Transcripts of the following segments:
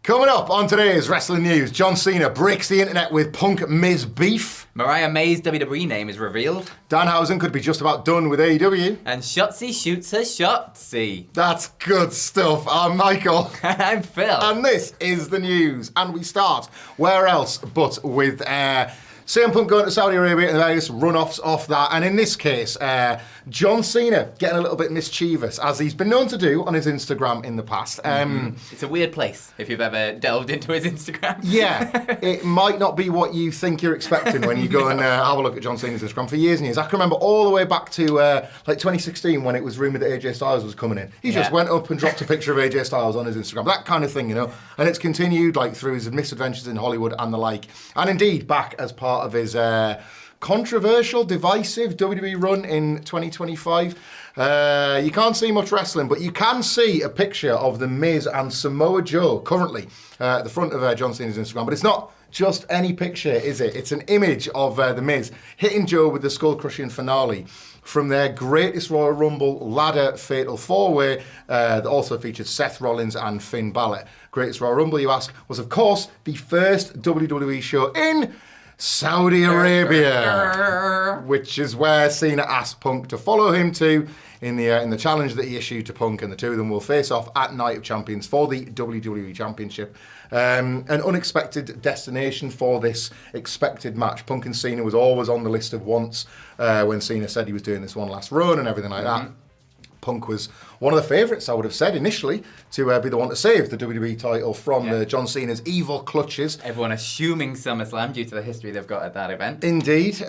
Coming up on today's wrestling news, John Cena breaks the internet with Punk Miz beef. Mariah May's WWE name is revealed. Danhausen could be just about done with AEW. And Shotzi shoots her Shotzi. That's good stuff. I'm Michael. I'm Phil. And this is the news. And we start where else but with CM Punk going to Saudi Arabia and the various run-offs off that. And in this case, John Cena getting a little bit mischievous, as he's been known to do on his Instagram in the past. It's a weird place, if you've ever delved into his Instagram. Yeah, it might not be what you think you're expecting when you go and have a look at John Cena's Instagram for years and years. I can remember all the way back to like 2016 when it was rumoured that AJ Styles was coming in. He just went up and dropped a picture of AJ Styles on his Instagram, that kind of thing, you know. And it's continued like through his misadventures in Hollywood and the like. And indeed, back as part of his controversial, divisive WWE run in 2025. You can't see much wrestling, but you can see a picture of The Miz and Samoa Joe currently at the front of John Cena's Instagram. But it's not just any picture, is it? It's an image of The Miz hitting Joe with the skull-crushing finale from their Greatest Royal Rumble ladder fatal four-way that also featured Seth Rollins and Finn Balor. Greatest Royal Rumble, you ask, was of course the first WWE show in Saudi Arabia, which is where Cena asked Punk to follow him to in the challenge that he issued to Punk, and the two of them will face off at Night of Champions for the WWE Championship. An unexpected destination for this expected match. Punk and Cena was always on the list of wants when Cena said he was doing this one last run and everything like that. Punk was one of the favourites, I would have said initially, to be the one to save the WWE title from John Cena's evil clutches. Everyone assuming SummerSlam due to the history they've got at that event. Indeed.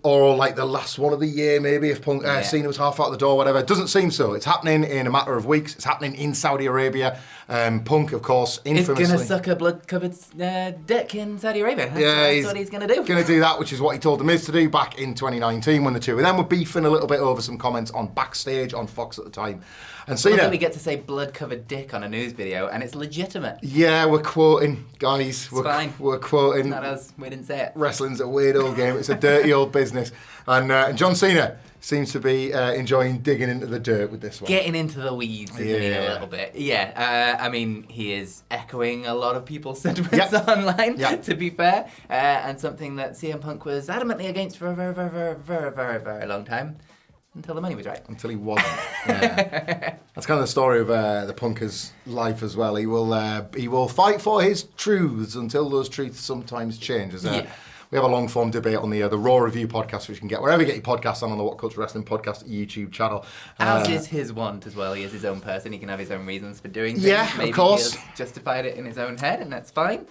Or like the last one of the year, maybe, if Punk, Cena was half out the door, whatever. It doesn't seem so. It's happening in a matter of weeks. It's happening in Saudi Arabia. Punk, of course, infamously... He's going to suck a blood-covered dick in Saudi Arabia. That's what he's going to do. Going to do that, which is what he told The Miz to do back in 2019 when the two of them were beefing a little bit over some comments on Backstage on Fox at the time. And Cena... I think we get to say blood-covered dick on a news video, and it's legitimate. Yeah, we're quoting, guys. Fine. We're quoting. Not us. We didn't say it. Wrestling's a weird old game. It's a dirty old business. And John Cena seems to be enjoying digging into the dirt with this one. Getting into the weeds, isn't he, a little bit? Yeah, I mean, he is echoing a lot of people's sentiments online, to be fair, and something that CM Punk was adamantly against for a very, very, very, very, very, very long time. Until the money was right. Until he wasn't. That's kind of the story of the Punker's life as well. He will fight for his truths until those truths sometimes change. We have a long-form debate on the Raw Review podcast, which you can get wherever you get your podcasts on the WhatCulture Wrestling Podcast YouTube channel. As is his want as well. He is his own person. He can have his own reasons for doing things. Yeah, Maybe of course. He has justified it in his own head, and that's fine.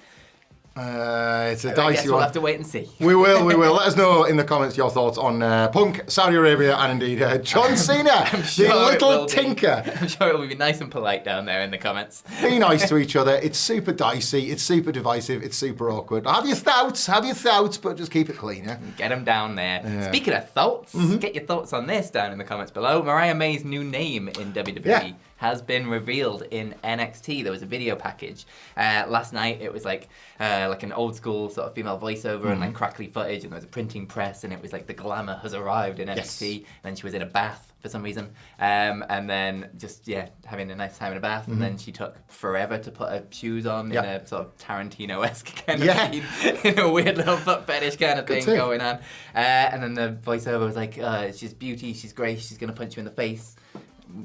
It's a dicey I guess we'll one. have to wait and see. We will. Let us know in the comments your thoughts on Punk, Saudi Arabia, and indeed John Cena, the little tinker. I'm sure it will be nice and polite down there in the comments. Be nice to each other. It's super dicey. It's super divisive. It's super awkward. Have your thoughts, but just keep it clean. Yeah? Get them down there. Yeah. Speaking of thoughts, get your thoughts on this down in the comments below. Mariah May's new name in WWE has been revealed in NXT. There was a video package last night. It was like an old school sort of female voiceover and like crackly footage, and there was a printing press, and it was like the glamour has arrived in NXT. And then she was in a bath for some reason, and then just having a nice time in a bath, and then she took forever to put her shoes on in a sort of Tarantino-esque kind of scene, in a weird little foot fetish kind of thing going on. And then the voiceover was like, she's beauty, she's grace, she's gonna punch you in the face.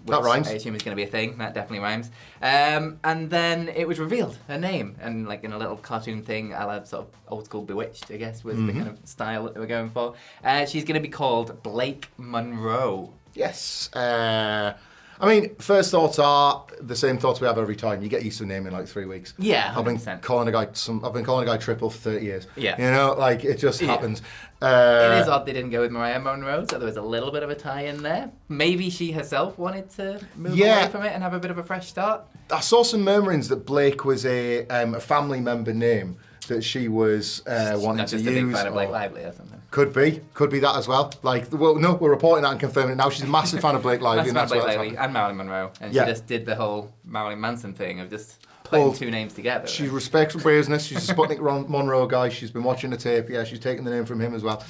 That rhymes. I assume is going to be a thing. That definitely rhymes. And then it was revealed, her name, and like in a little cartoon thing, a la sort of old school Bewitched, I guess, was the kind of style that they were going for. She's going to be called Blake Monroe. Yes. I mean, first thoughts are the same thoughts we have every time. You get used to a name in like 3 weeks. Yeah, 100%. I've been calling a guy Triple for 30 years. Yeah. You know, like it just happens. It is odd they didn't go with Mariah Monroe, so there was a little bit of a tie in there. Maybe she herself wanted to move away from it and have a bit of a fresh start. I saw some murmurings that Blake was a family member name that she was wanting to use. Not just a big fan of Blake Lively or something. Could be that as well. Like, well, no, we're reporting that and confirming it now. She's a massive fan of Blake Lively. Massive fan of Blake Lively and Marilyn Monroe, and she just did the whole Marilyn Manson thing of just putting two names together. She respects brazeness. She's a Sputnik Monroe guy. She's been watching the tape. Yeah, she's taken the name from him as well.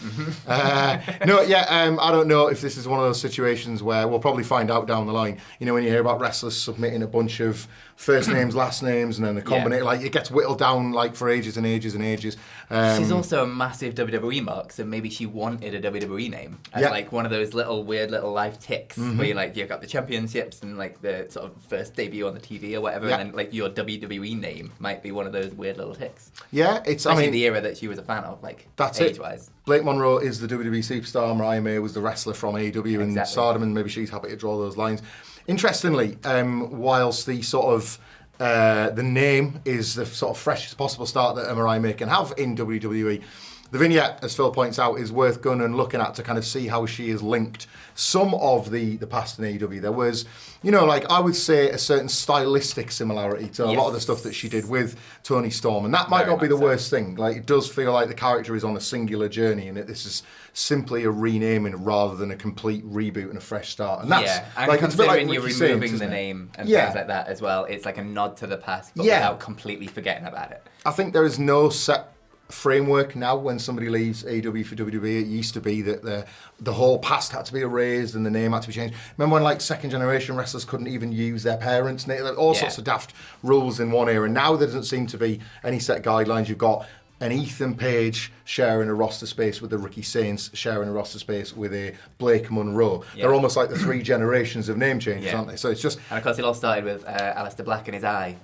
I don't know if this is one of those situations where we'll probably find out down the line. You know, when you hear about wrestlers submitting a bunch of first names, last names, and then the combination, like it gets whittled down like for ages and ages and ages. She's also a massive WWE mark, so maybe she wanted a WWE name as like one of those little weird little life ticks where you've got the championships and like the sort of first debut on the TV or whatever, and then like your WWE name might be one of those weird little ticks. Yeah, it's especially the era that she was a fan of, like that's age-wise. Blake Monroe is the WWE superstar. Mariah May was the wrestler from AEW and Stardom, and maybe she's happy to draw those lines. Interestingly, whilst the sort of the name is the sort of freshest possible start that Mariah May can have in WWE, the vignette, as Phil points out, is worth going and looking at to kind of see how she is linked some of the past in AEW. There was, like I would say a certain stylistic similarity to a lot of the stuff that she did with Toni Storm, and that might not be the worst thing. Like, it does feel like the character is on a singular journey, and this is simply a renaming rather than a complete reboot and a fresh start. And that's and like, considering it's you're Ricky removing Saints, the name and things like that as well, it's like a nod to the past, but without completely forgetting about it. I think there is no set framework now when somebody leaves AEW for WWE. It used to be that the whole past had to be erased and the name had to be changed. Remember when like second generation wrestlers couldn't even use their parents' name? All sorts of daft rules in one era. Now there doesn't seem to be any set guidelines. You've got an Ethan Page sharing a roster space with the Ricky Saints, sharing a roster space with a Blake Monroe. They're almost like the three generations of name changes, aren't they? So it's just... And of course it all started with Aleister Black and his eye.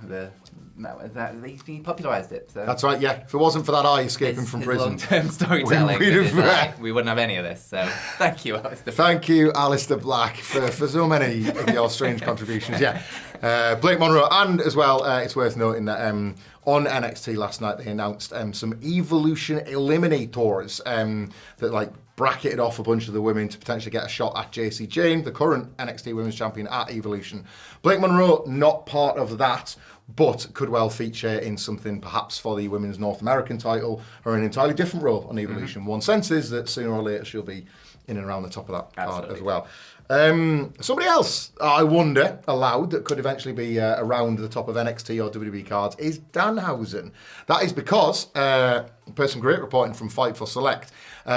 He popularised it. So. That's right, yeah. If it wasn't for that eye escaping from prison, long-term storytelling, we wouldn't have any of this. So thank you, Aleister. Thank you, Aleister Black, for so many of your strange contributions. Blake Monroe, and as well, it's worth noting that on NXT last night they announced some Evolution Eliminators that like bracketed off a bunch of the women to potentially get a shot at JC Jane, the current NXT Women's Champion at Evolution. Blake Monroe, not part of that, but could well feature in something perhaps for the Women's North American title or an entirely different role on Evolution. One sense is that sooner or later she'll be in and around the top of that card as well. Somebody else, I wonder, aloud, that could eventually be around the top of NXT or WWE cards is Danhausen. That is because, per some great reporting from Fightful Select,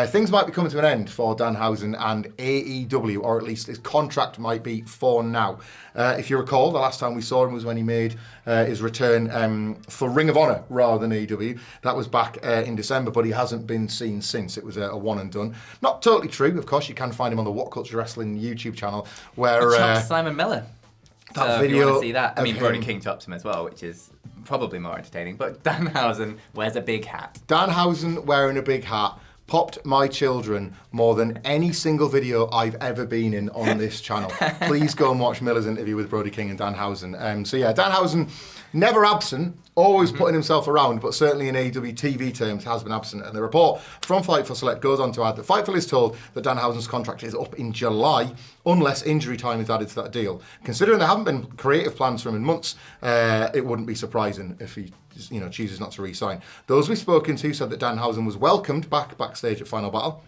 things might be coming to an end for Danhausen and AEW, or at least his contract might be for now. If you recall, the last time we saw him was when he made his return for Ring of Honor rather than AEW. That was back in December, but he hasn't been seen since. It was a one and done. Not totally true, of course. You can find him on the WhatCulture Wrestling YouTube channel, where Simon Miller. That so video. If you want to see that, I mean, Brody King tops him as well, which is probably more entertaining. But Danhausen wears a big hat. Danhausen wearing a big hat popped my children more than any single video I've ever been in on this channel. Please go and watch Miller's interview with Brody King and Danhausen. Danhausen, never absent, always putting himself around, but certainly in AEW TV terms has been absent. And the report from Fightful Select goes on to add that Fightful is told that Danhausen's contract is up in July unless injury time is added to that deal. Considering there haven't been creative plans for him in months, it wouldn't be surprising if he chooses not to re-sign. Those we've spoken to said that Danhausen was welcomed backstage at Final Battle,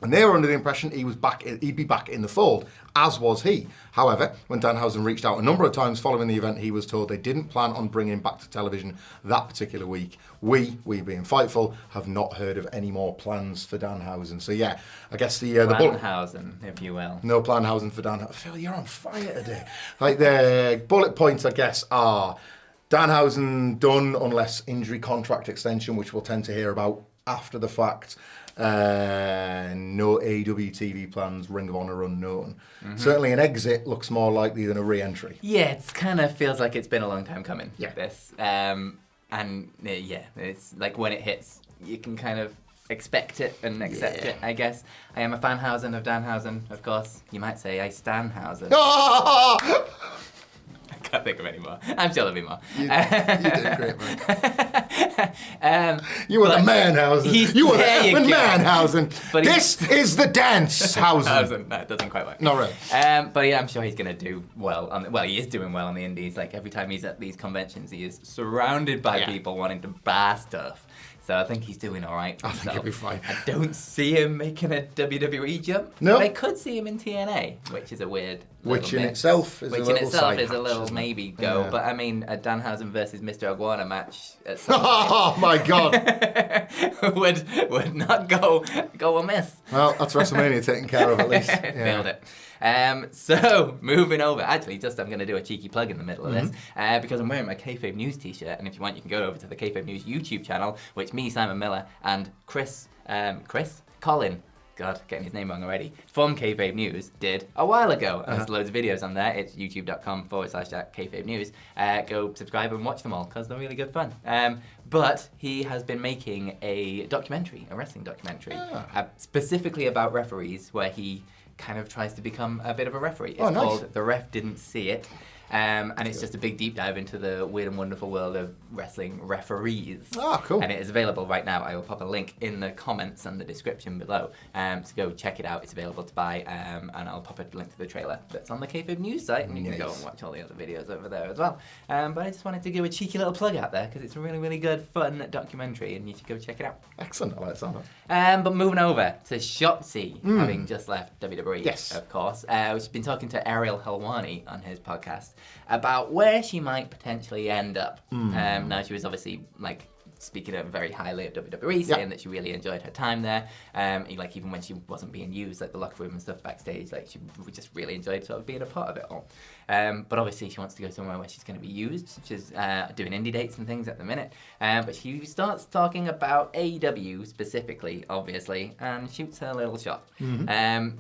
and they were under the impression he'd be back in the fold, as was he. However, when Danhausen reached out a number of times following the event, he was told they didn't plan on bringing him back to television that particular week. We being Fightful, have not heard of any more plans for Danhausen. So yeah, I guess the Planhausen, if you will. No Planhausen for Danhausen. Phil, you're on fire today. Like the bullet points, I guess, are Danhausen done unless injury contract extension, which we'll tend to hear about after the fact. No AEW TV plans, Ring of Honor unknown. Certainly an exit looks more likely than a re-entry. Yeah, it kind of feels like it's been a long time coming, this. It's like when it hits, you can kind of expect it and accept it, I guess. I am a fanhausen of Danhausen, of course. You might say I stanhausen. I can't think of any more. I'm sure there'll be more. You did great, man. You were the Manhausen. You were the effing Manhausen. This is the Dancehausen. No, it doesn't quite work. Not really. But yeah, I'm sure he's going to do well. He is doing well on the indies. Like every time he's at these conventions, he is surrounded by people wanting to buy stuff. So I think he's doing all right. I think he'll be fine. I don't see him making a WWE jump. No. But I could see him in TNA, which is a weird. Which in itself is a little side is a hatch, little isn't it? maybe go. Yeah. But I mean, a Danhausen versus Mr. Iguana match at some Oh my God! would not go amiss. Well, that's WrestleMania taken care of at least. Yeah. Nailed it. So, moving over. Actually, I'm going to do a cheeky plug in the middle of this because I'm wearing my Kayfabe News t-shirt, and if you want, you can go over to the Kayfabe News YouTube channel, which me, Simon Miller, and Colin, God, getting his name wrong already, from Kayfabe News did a while ago. And there's loads of videos on there. It's youtube.com/Kayfabe News. Go subscribe and watch them all because they're really good fun. But he has been making a wrestling documentary, specifically about referees, where he kind of tries to become a bit of a referee. It's called The Ref Didn't See It. And it's just a big deep dive into the weird and wonderful world of wrestling referees. Oh, cool. And it is available right now. I will pop a link in the comments and the description below. So go check it out. It's available to buy. And I'll pop a link to the trailer that's on the Kayfabe News site. And you can go and watch all the other videos over there as well. But I just wanted to give a cheeky little plug out there because it's a really, really good, fun documentary. And you should go check it out. Excellent. I like the sound of it. But moving over to Shotzi, having just left WWE, Yes. of course. We've been talking to Ariel Helwani on his podcast about where she might potentially end up. Now, she was obviously speaking very highly of WWE, saying that she really enjoyed her time there. Even when she wasn't being used, the locker room and stuff backstage, she just really enjoyed sort of being a part of it all. But obviously she wants to go somewhere where she's going to be used, such as doing indie dates and things at the minute. But she starts talking about AEW specifically, obviously, and shoots her little shot.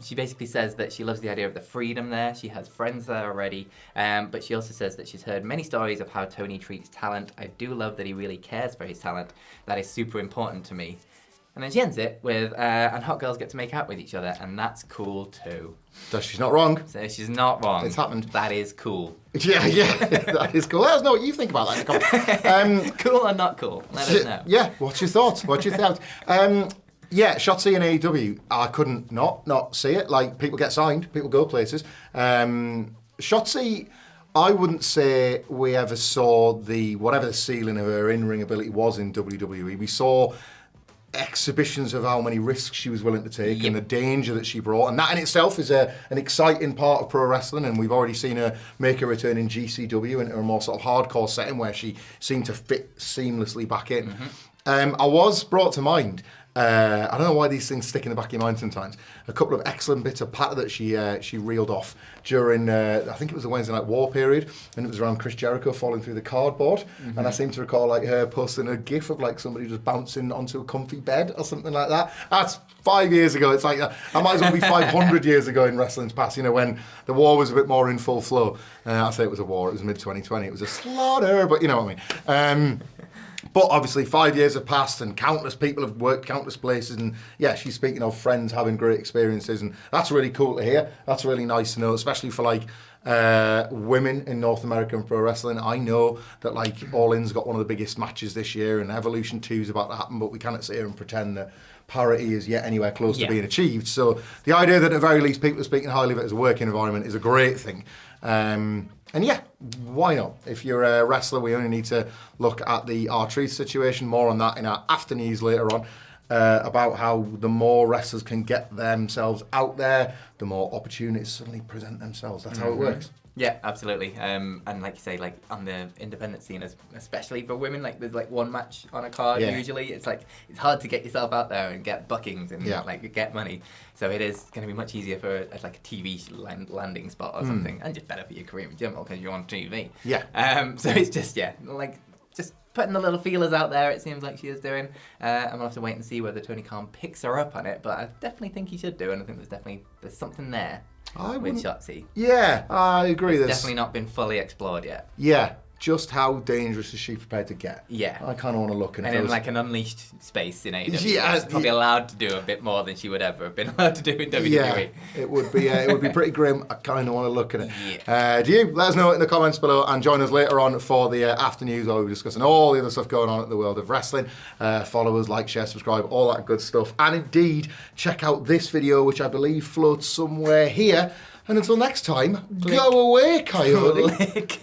She basically says that she loves the idea of the freedom there. She has friends there already. But she also says that she's heard many stories of how Tony treats talent. I do love that he really cares for his talent. That is super important to me. And then she ends it with, and hot girls get to make out with each other, and that's cool too. She's not wrong. So she's not wrong. It's happened. That is cool. Yeah, that is cool. Let us know what you think about that. Cool or not cool? Let us know. Yeah, what's your thoughts? Yeah, Shotzi and AEW, I couldn't not see it. People get signed, people go places. Shotzi, I wouldn't say we ever saw whatever the ceiling of her in-ring ability was in WWE. We saw exhibitions of how many risks she was willing to take and the danger that she brought, and that in itself is an exciting part of pro wrestling, and we've already seen her make a return in GCW into a more sort of hardcore setting where she seemed to fit seamlessly back in. I was brought to mind, I don't know why these things stick in the back of your mind sometimes, a couple of excellent bits of patter that she reeled off during, I think it was the Wednesday Night War period, and it was around Chris Jericho falling through the cardboard, and I seem to recall her posting a gif of somebody just bouncing onto a comfy bed or something like that. That's 5 years ago. It's I might as well be 500 years ago in wrestling's past, when the war was a bit more in full flow. I say it was a war, it was mid-2020, it was a slaughter, but you know what I mean. But obviously 5 years have passed and countless people have worked countless places, and yeah, she's speaking of friends having great experiences, and that's really cool to hear. That's really nice to know, especially for women in North American pro wrestling. I know that All In's got one of the biggest matches this year, and Evolution 2 is about to happen, but we cannot sit here and pretend that parity is yet anywhere close to being achieved. So the idea that at the very least people are speaking highly of it as a working environment is a great thing. And yeah, why not? If you're a wrestler, we only need to look at the R-Truth situation. More on that in our after news later on, about how the more wrestlers can get themselves out there, the more opportunities suddenly present themselves. That's how it works. Yeah, absolutely. And like you say, on the independent scene, especially for women, there's one match on a card usually. It's it's hard to get yourself out there and get bookings and get money. So it is going to be much easier for a TV landing spot or something, and just better for your career in general because you're on TV. Yeah. So it's just just putting the little feelers out there. It seems like she is doing. I'm gonna have to wait and see whether Tony Khan picks her up on it, but I definitely think he should do, and I think there's something there. With Shotzi. Yeah, I agree. It's definitely not been fully explored yet. Yeah, just how dangerous is she prepared to get? Yeah. I kind of want to look. And in an unleashed space in AEW, she's probably allowed to do a bit more than she would ever have been allowed to do in WWE. Yeah, it would be pretty grim. I kind of want to look at it. Yeah. Do you? Let us know in the comments below, and join us later on for the after news where we'll be discussing all the other stuff going on in the world of wrestling. Follow us, like, share, subscribe, all that good stuff. And indeed, check out this video, which I believe floats somewhere here. And until next time, go away, Coyote.